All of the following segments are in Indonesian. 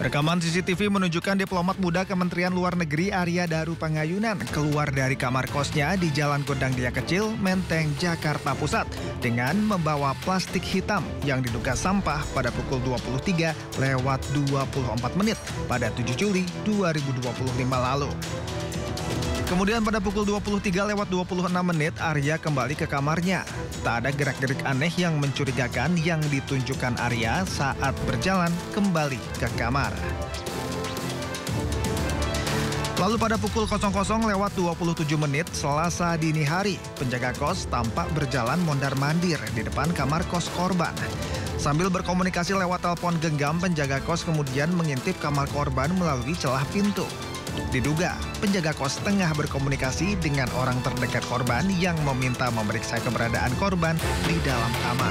Rekaman CCTV menunjukkan diplomat muda Kementerian Luar Negeri Arya Daru Pangayunan keluar dari kamar kosnya di Jalan Gondang Dia Kecil, Menteng, Jakarta Pusat dengan membawa plastik hitam yang diduga sampah pada pukul 23:24 pada 7 Juli 2025 lalu. Kemudian pada pukul 23:26 Arya kembali ke kamarnya. Tak ada gerak-gerik aneh yang mencurigakan yang ditunjukkan Arya saat berjalan kembali ke kamar. Lalu pada pukul 00:27 Selasa dini hari, penjaga kos tampak berjalan mondar-mandir di depan kamar kos korban. Sambil berkomunikasi lewat telepon genggam, penjaga kos kemudian mengintip kamar korban melalui celah pintu. Diduga, penjaga kos tengah berkomunikasi dengan orang terdekat korban yang meminta memeriksa keberadaan korban di dalam kamar.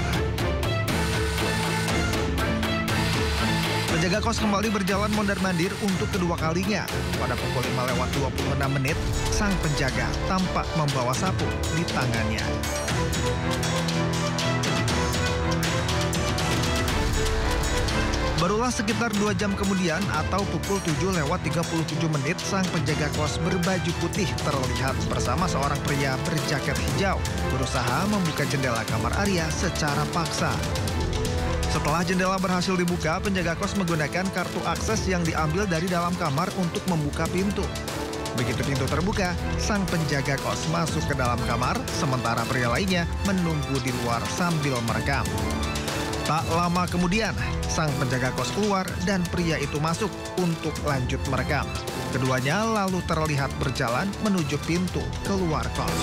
Penjaga kos kembali berjalan mondar-mandir untuk kedua kalinya. Pada pukul 5:26, sang penjaga tampak membawa sapu di tangannya. Barulah sekitar 2 jam kemudian atau pukul 7:37 sang penjaga kos berbaju putih terlihat bersama seorang pria berjaket hijau berusaha membuka jendela kamar Arya secara paksa. Setelah jendela berhasil dibuka, penjaga kos menggunakan kartu akses yang diambil dari dalam kamar untuk membuka pintu. Begitu pintu terbuka, sang penjaga kos masuk ke dalam kamar, sementara pria lainnya menunggu di luar sambil merekam. Tak lama kemudian, sang penjaga kos keluar dan pria itu masuk untuk lanjut merekam. Keduanya lalu terlihat berjalan menuju pintu keluar kos.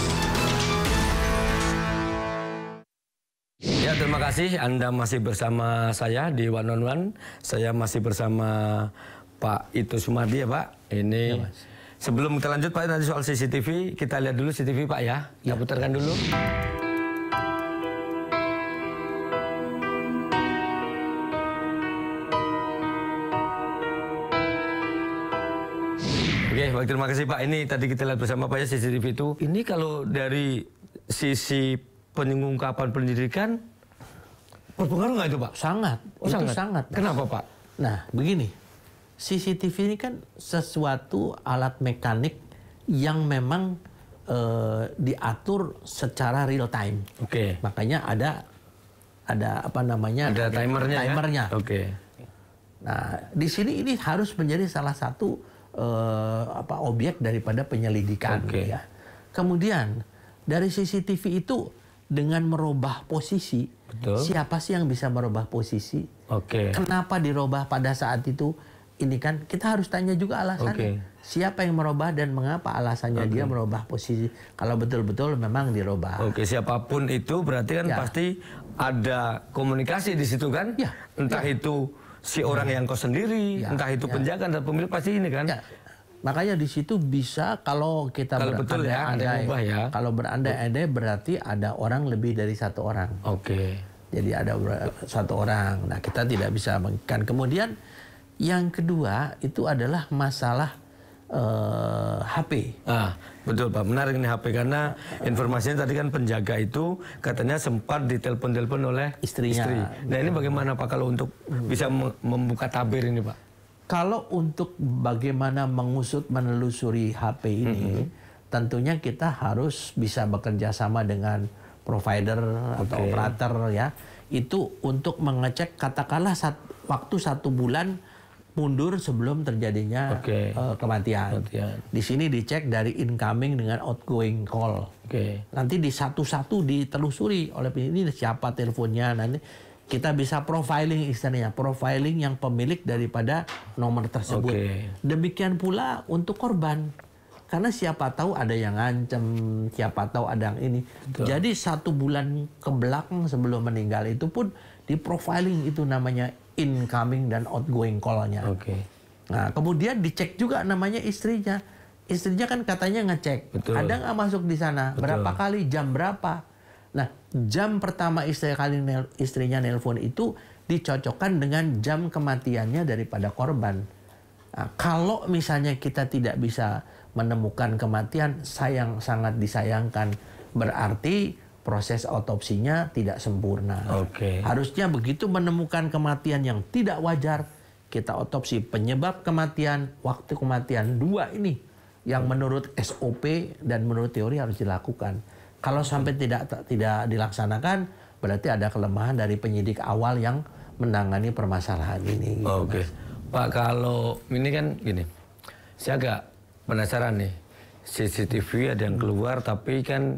Ya, terima kasih Anda masih bersama saya di One on One. Saya masih bersama Pak Itu Sumardi ya Pak. Ini ya, sebelum kita lanjut Pak, nanti soal CCTV, kita lihat dulu CCTV Pak ya. Kita putarkan dulu. Oke, baik, terima kasih Pak. Ini tadi kita lihat bersama Pak ya CCTV itu. Ini kalau dari sisi pengungkapan penyidikan berpengaruh nggak itu Pak? Sangat. Oh, itu sangat. Kenapa Pak? Nah, begini. CCTV ini kan sesuatu alat mekanik yang memang diatur secara real time. Oke. Makanya ada apa namanya? Ada timernya. Timernya. Ya? Oke. Nah, di sini ini harus menjadi salah satu objek daripada penyelidikan. Oke. Ya. Kemudian dari CCTV itu dengan merubah posisi, betul. Siapa sih yang bisa merubah posisi? Oke. Kenapa dirubah pada saat itu? Ini kan kita harus tanya juga alasannya. Siapa yang merubah dan mengapa alasannya dia merubah posisi? Kalau betul-betul memang dirubah. Oke, siapapun itu berarti kan pasti ada komunikasi di situ kan? Ya. Entah itu si orang yang kos sendiri, entah itu penjaga dan pemilik, pasti ini kan? Ya. Makanya di situ bisa kalau kita betul ya, ada ubah ya. Kalau berandai-andai berarti ada orang lebih dari satu orang. Oke. Jadi ada satu orang. Nah, kita tidak bisa mengikat. Kemudian yang kedua itu adalah masalah HP. Ah, betul Pak, menarik ini HP karena informasinya tadi kan penjaga itu katanya sempat ditelepon-telepon oleh istrinya. Nah, ini bagaimana Pak kalau untuk bisa membuka tabir ini Pak? Kalau untuk bagaimana mengusut menelusuri HP ini, tentunya kita harus bisa bekerja sama dengan provider atau operator ya. Itu untuk mengecek katakanlah waktu 1 bulan mundur sebelum terjadinya kematian. Di sini dicek dari incoming dengan outgoing call. Nanti di satu-satu ditelusuri oleh ini siapa teleponnya, nanti kita bisa profiling istilahnya, profiling yang pemilik daripada nomor tersebut. Demikian pula untuk korban. Karena siapa tahu ada yang ngancem, siapa tahu ada yang ini. Jadi 1 bulan ke belakang sebelum meninggal itu pun di profiling, itu namanya incoming dan outgoing call-nya. Nah, kemudian dicek juga namanya istrinya. Istrinya kan katanya ngecek. Ada nggak masuk di sana? Berapa kali? Jam berapa? Nah, jam pertama istrinya nelpon itu dicocokkan dengan jam kematiannya daripada korban. Nah, kalau misalnya kita tidak bisa menemukan kematian, sangat disayangkan. Berarti proses otopsinya tidak sempurna. Harusnya begitu menemukan kematian yang tidak wajar, kita otopsi penyebab kematian, waktu kematian, dua ini yang menurut SOP dan menurut teori harus dilakukan. Kalau sampai tidak dilaksanakan, berarti ada kelemahan dari penyidik awal yang menangani permasalahan ini. Gitu, Oke, Pak, kalau ini kan gini, saya agak penasaran nih, CCTV ada yang keluar, tapi kan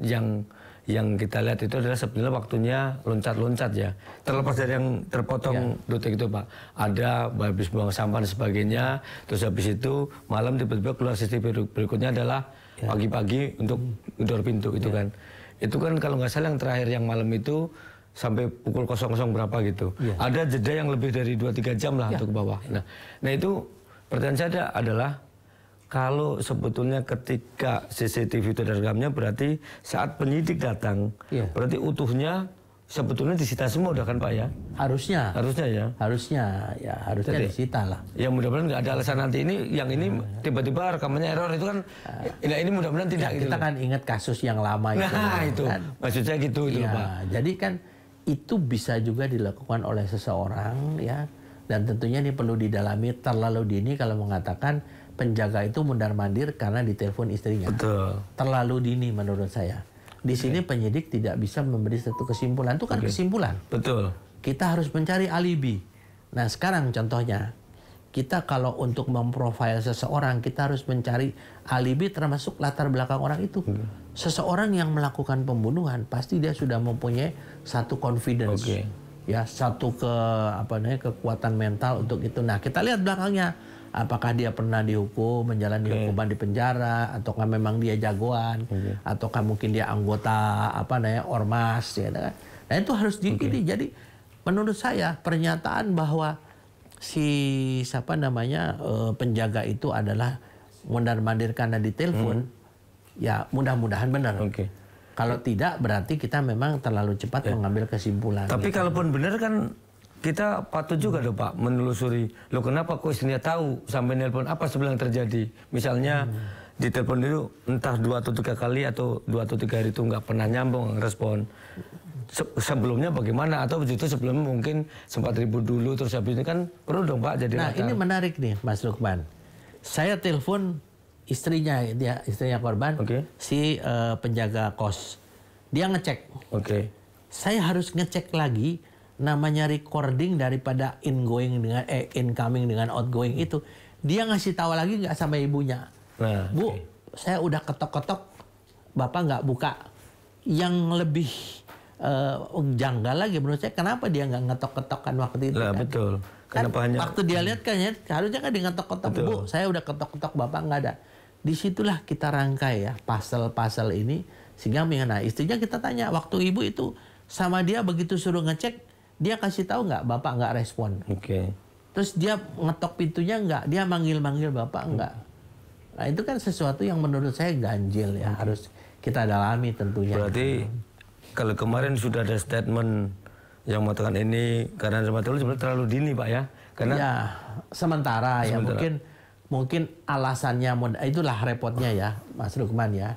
yang kita lihat itu adalah sebenarnya waktunya loncat-loncat ya. Terlepas dari yang terpotong detik itu Pak. Ada habis buang sampah dan sebagainya. Terus habis itu malam tiba-tiba keluar CCTV berikutnya adalah pagi-pagi untuk gedor pintu itu kan. Itu kan kalau nggak salah yang terakhir yang malam itu sampai pukul 00 berapa gitu. Ada jeda yang lebih dari 2-3 jam lah untuk ke bawah. Nah itu pertanyaan saya adalah kalau sebetulnya ketika CCTV itu ada rekamnya, berarti saat penyidik datang, berarti utuhnya sebetulnya disita semua udah kan Pak ya? Harusnya ya. Harusnya disita lah. Ya mudah-mudahan nggak ada alasan nanti yang ini tiba-tiba rekamannya error itu kan, ini mudah-mudahan tidak. Kita gitu kan ingat kasus yang lama itu. Nah itu, kan? maksud saya gitu itu Pak. Jadi kan itu bisa juga dilakukan oleh seseorang ya, dan tentunya ini perlu didalami terlalu dini kalau mengatakan penjaga itu mundar-mandir karena ditelepon istrinya. Betul. Terlalu dini menurut saya. Di sini penyidik tidak bisa memberi satu kesimpulan. Itu kan kesimpulan. Betul. Kita harus mencari alibi. Nah sekarang contohnya, kita kalau untuk memprofile seseorang, kita harus mencari alibi termasuk latar belakang orang itu. Seseorang yang melakukan pembunuhan, pasti dia sudah mempunyai satu confidence. Ya, satu kekuatan mental untuk itu. Nah kita lihat belakangnya. Apakah dia pernah dihukum, menjalani hukuman di penjara, ataukah memang dia jagoan, ataukah mungkin dia anggota ormas, ya kan? Nah itu harus ini. Jadi menurut saya pernyataan bahwa si penjaga itu adalah mundar-mandir karena ditelepon, ya mudah-mudahan benar. Kalau tidak berarti kita memang terlalu cepat mengambil kesimpulan. Tapi kalaupun benar kan kita patut juga dong Pak menelusuri, loh kenapa kok istrinya tahu sampai nelpon, apa sebenarnya yang terjadi. Misalnya di telepon itu entah 2 atau 3 kali atau 2 atau 3 hari itu nggak pernah nyambung respon. Sebelumnya bagaimana, atau begitu sebelumnya mungkin sempat ribut dulu terus habis ini kan perlu dong Pak jadi. Nah ini menarik nih Mas Lukman. Saya telepon istrinya korban, si penjaga kos. Dia ngecek. Saya harus ngecek lagi namanya recording daripada incoming dengan outgoing itu. Dia ngasih tahu lagi nggak sama ibunya. Bu, saya udah ketok-ketok, Bapak nggak buka. Yang lebih janggal lagi menurut saya, kenapa dia nggak ngetok-ketokkan waktu itu? Betul. Kenapa hanya waktu dia lihat kan ya, harusnya kan dia ngetok-ketok. Bu, saya udah ketok-ketok, Bapak nggak ada. Disitulah kita rangkai ya pasal-pasal ini, sehingga istrinya kita tanya, waktu ibu itu sama dia begitu suruh ngecek, dia kasih tahu nggak Bapak nggak respon. Terus dia ngetok pintunya nggak, dia manggil-manggil Bapak nggak. Nah itu kan sesuatu yang menurut saya ganjil ya, harus kita dalami tentunya. Berarti kalau kemarin sudah ada statement yang mengatakan ini karena sebenarnya terlalu dini Pak ya? Karena ya sementara ya mungkin alasannya, itulah repotnya ya Mas Lukman ya.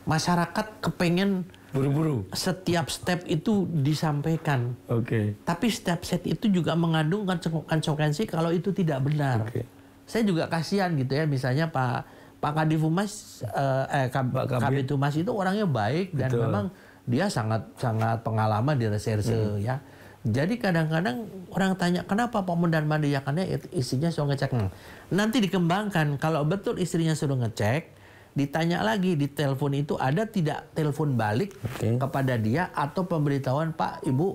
Masyarakat kepengen buru-buru setiap step itu disampaikan. Tapi setiap step itu juga mengandung konsekuensi kalau itu tidak benar. Saya juga kasihan gitu ya, misalnya Pak Kadif Humas, Kabid Humas itu orangnya baik dan memang dia sangat pengalaman di reserse ya. Jadi kadang-kadang orang tanya kenapa Pak mundar-mandir, ya karena istrinya suruh ngecek. Nanti dikembangkan kalau betul istrinya suruh ngecek, ditanya lagi di telepon itu ada tidak telepon balik kepada dia atau pemberitahuan, Pak Ibu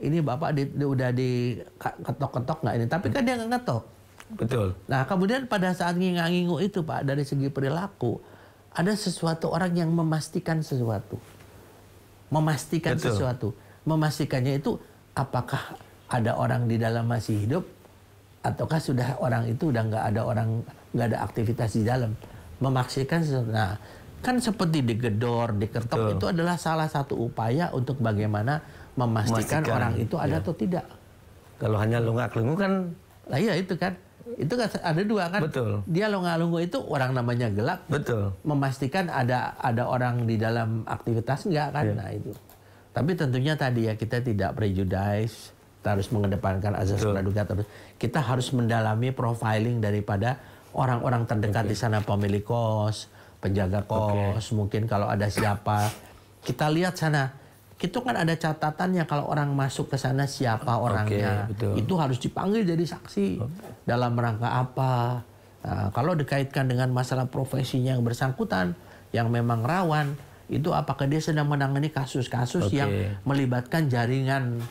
ini Bapak udah diketok-ketok nggak ini, tapi kan dia nggak ngetok. Nah kemudian pada saat ngingu itu Pak, dari segi perilaku ada sesuatu orang yang memastikan sesuatu, memastikannya itu apakah ada orang di dalam masih hidup ataukah sudah orang itu udah nggak ada aktivitas di dalam. Memastikan sesuatu. Nah, kan seperti digedor, diketok itu adalah salah satu upaya untuk bagaimana memastikan orang itu ada atau tidak. Kalau hanya lunga-lungu kan, lah iya itu kan ada dua kan. Dia lunga-lungu itu orang namanya gelap. Memastikan ada orang di dalam aktivitas enggak kan. Nah itu. Tapi tentunya tadi ya kita tidak prejudice kita harus mengedepankan azas praduga terus. Kita harus mendalami profiling daripada orang-orang terdekat di sana, pemilik kos, penjaga kos, mungkin kalau ada siapa, kita lihat sana. Itu kan ada catatannya kalau orang masuk ke sana siapa orangnya. Itu harus dipanggil jadi saksi. Dalam rangka apa? Nah, kalau dikaitkan dengan masalah profesinya yang bersangkutan, yang memang rawan, itu apakah dia sedang menangani kasus-kasus yang melibatkan jaringan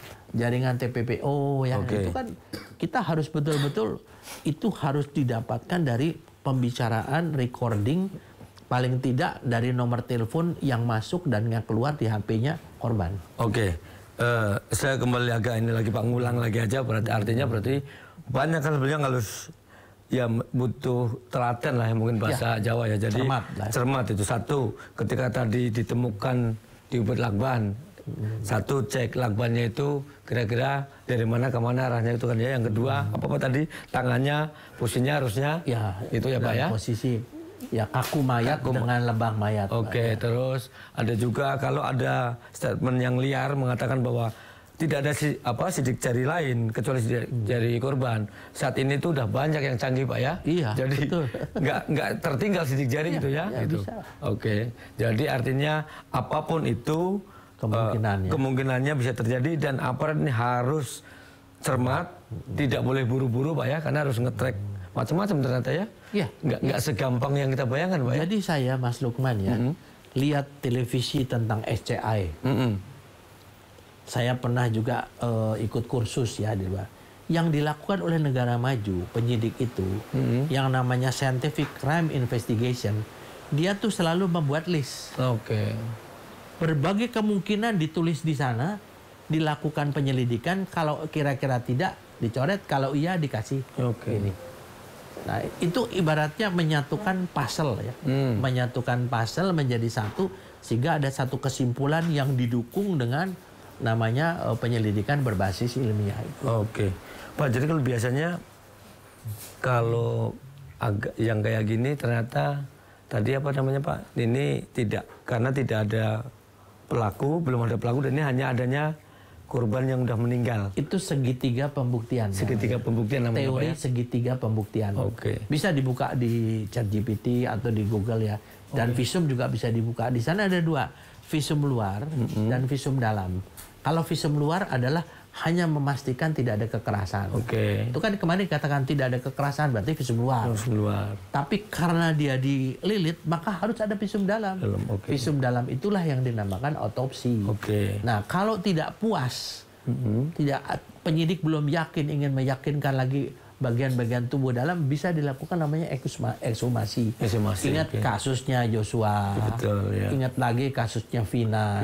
TPPO ya. Itu kan kita harus betul-betul itu harus didapatkan dari pembicaraan, recording, paling tidak dari nomor telepon yang masuk dan yang keluar di HP-nya korban. Saya kembali agak ini lagi Pak, ngulang lagi aja, artinya berarti banyak kan yang harus ya butuh telaten lah, mungkin bahasa Jawa ya. Jadi cermat itu satu, ketika tadi ditemukan di Ubud Lakban, satu cek lakbannya itu kira-kira dari mana ke mana arahnya itu kan ya. Yang kedua apa tadi, tangannya posisinya harusnya itu ya Pak ya, posisi ya kaku mayat dengan lebah mayat. Terus ada juga kalau ada statement yang liar mengatakan bahwa tidak ada sidik jari lain kecuali sidik jari korban. Saat ini tuh udah banyak yang canggih Pak ya. Jadi nggak tertinggal sidik jari gitu ya. Gitu. Jadi artinya apapun itu kemungkinannya bisa terjadi, dan aparat ini harus cermat, tidak boleh buru-buru Pak ya, karena harus nge-track macam-macam ternyata ya. Nggak segampang yang kita bayangkan Pak ya. Jadi saya Mas Lukman ya, lihat televisi tentang SCI. Saya pernah juga ikut kursus ya di luar. Yang dilakukan oleh negara maju, penyidik itu, yang namanya Scientific Crime Investigation, dia tuh selalu membuat list. Berbagai kemungkinan ditulis di sana, dilakukan penyelidikan, kalau kira-kira tidak dicoret, kalau iya dikasih ini. Nah, itu ibaratnya menyatukan puzzle ya. Menyatukan puzzle menjadi satu, sehingga ada satu kesimpulan yang didukung dengan namanya penyelidikan berbasis ilmiah itu. Pak, jadi kalau biasanya kalau yang kayak gini ternyata tadi apa namanya Pak, ini karena tidak ada pelaku, belum ada pelaku, dan ini hanya adanya korban yang udah meninggal. Itu segitiga pembuktian. Segitiga pembuktian namanya teori Pak ya? Segitiga pembuktian. Bisa dibuka di ChatGPT atau di Google ya. Dan visum juga bisa dibuka. Di sana ada dua, visum luar dan visum dalam. Kalau visum luar adalah hanya memastikan tidak ada kekerasan. Itu kan kemarin dikatakan tidak ada kekerasan, berarti visum luar. Tapi karena dia dililit, maka harus ada visum dalam. Visum dalam itulah yang dinamakan otopsi. Nah, kalau tidak puas, penyidik belum yakin, ingin meyakinkan lagi bagian-bagian tubuh dalam, bisa dilakukan namanya ekshumasi. Ingat kasusnya Joshua. Ingat lagi kasusnya Vina.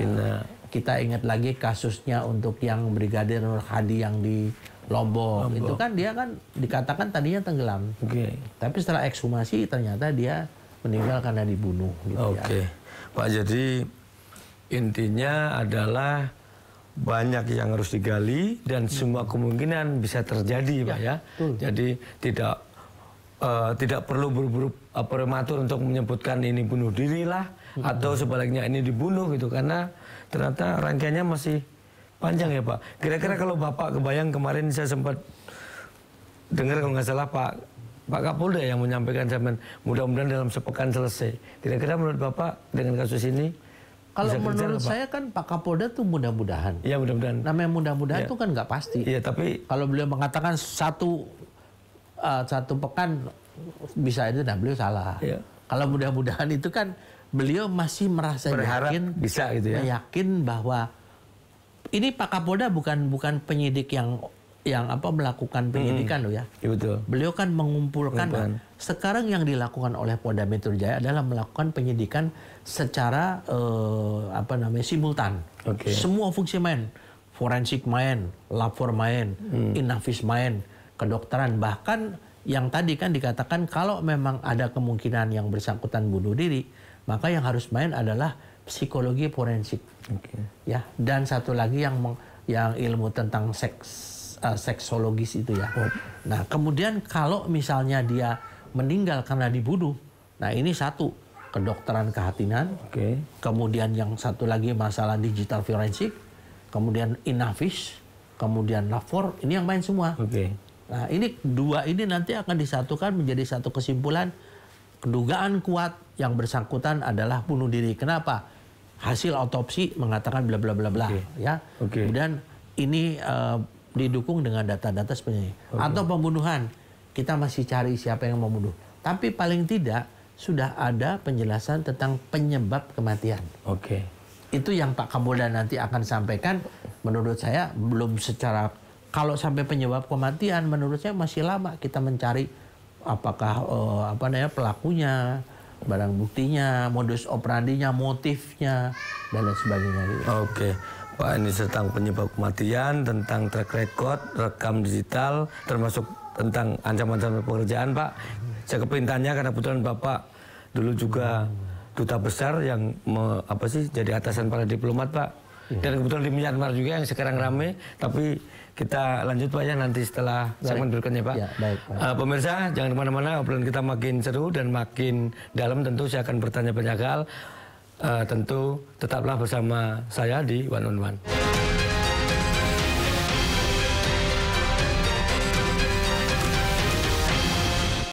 Kita ingat lagi kasusnya untuk yang Brigadir Nur Hadi yang di Lombok. Itu kan dia kan dikatakan tadinya tenggelam. Tapi setelah ekshumasi ternyata dia meninggal karena dibunuh. Gitu Pak, jadi intinya adalah banyak yang harus digali dan semua kemungkinan bisa terjadi Pak ya. Jadi tidak perlu buru-buru prematur untuk menyebutkan ini bunuh diri lah, atau sebaliknya ini dibunuh gitu, karena ternyata rangkaiannya masih panjang ya Pak. Kira-kira kalau Bapak kebayang, kemarin saya sempat dengar kalau nggak salah Pak Kapolda yang menyampaikan zaman mudah-mudahan dalam sepekan selesai. Kira-kira menurut Bapak dengan kasus ini? Kalau menurut saya kan Pak Kapolda tuh mudah-mudahan. Iya, mudah-mudahan. Namanya mudah-mudahan itu kan nggak pasti. Tapi kalau beliau mengatakan satu pekan bisa itu, nah beliau salah. Kalau mudah-mudahan itu kan beliau masih merasa yakin, bisa gitu ya. Yakin bahwa ini Pak Kapolda bukan penyidik yang melakukan penyidikan loh ya. Betul. Beliau kan mengumpulkan. Sekarang yang dilakukan oleh Polda Metro Jaya adalah melakukan penyidikan secara simultan. Semua fungsi main, forensik main, lapor main, inavis main, kedokteran, bahkan yang tadi kan dikatakan kalau memang ada kemungkinan yang bersangkutan bunuh diri, maka yang harus main adalah psikologi forensik. Ya, dan satu lagi yang ilmu tentang seksologis itu ya. Nah, kemudian kalau misalnya dia meninggal karena dibunuh, nah ini satu, kedokteran kehatinan. Kemudian yang satu lagi masalah digital forensik, kemudian inavis, kemudian lapor, ini yang main semua. Oke. Nah, ini dua ini nanti akan disatukan menjadi satu kesimpulan. Kedugaan kuat yang bersangkutan adalah bunuh diri. Kenapa? Hasil otopsi mengatakan bla bla bla bla, ya. Kemudian ini didukung dengan data-data sebenarnya. Atau pembunuhan. Kita masih cari siapa yang membunuh. Tapi paling tidak sudah ada penjelasan tentang penyebab kematian. Itu yang Pak Kapolda nanti akan sampaikan. Menurut saya belum secara, kalau sampai penyebab kematian menurut saya masih lama kita mencari apakah pelakunya, barang buktinya, modus operandinya, motifnya, dan lain sebagainya. Pak, ini tentang penyebab kematian, tentang track record, rekam digital, termasuk tentang ancaman-ancaman pekerjaan, Pak. Saya kepintahannya karena kebetulan Bapak dulu juga duta besar yang jadi atasan para diplomat, Pak. Dan kebetulan di Myanmar juga yang sekarang rame, tapi kita lanjut Pak ya nanti setelah segmen berikutnya Pak. Ya, baik, Pak. Pemirsa jangan kemana-mana, obrolan kita makin seru dan makin dalam. Tentu saya akan bertanya banyak hal. Tentu tetaplah bersama saya di One on One.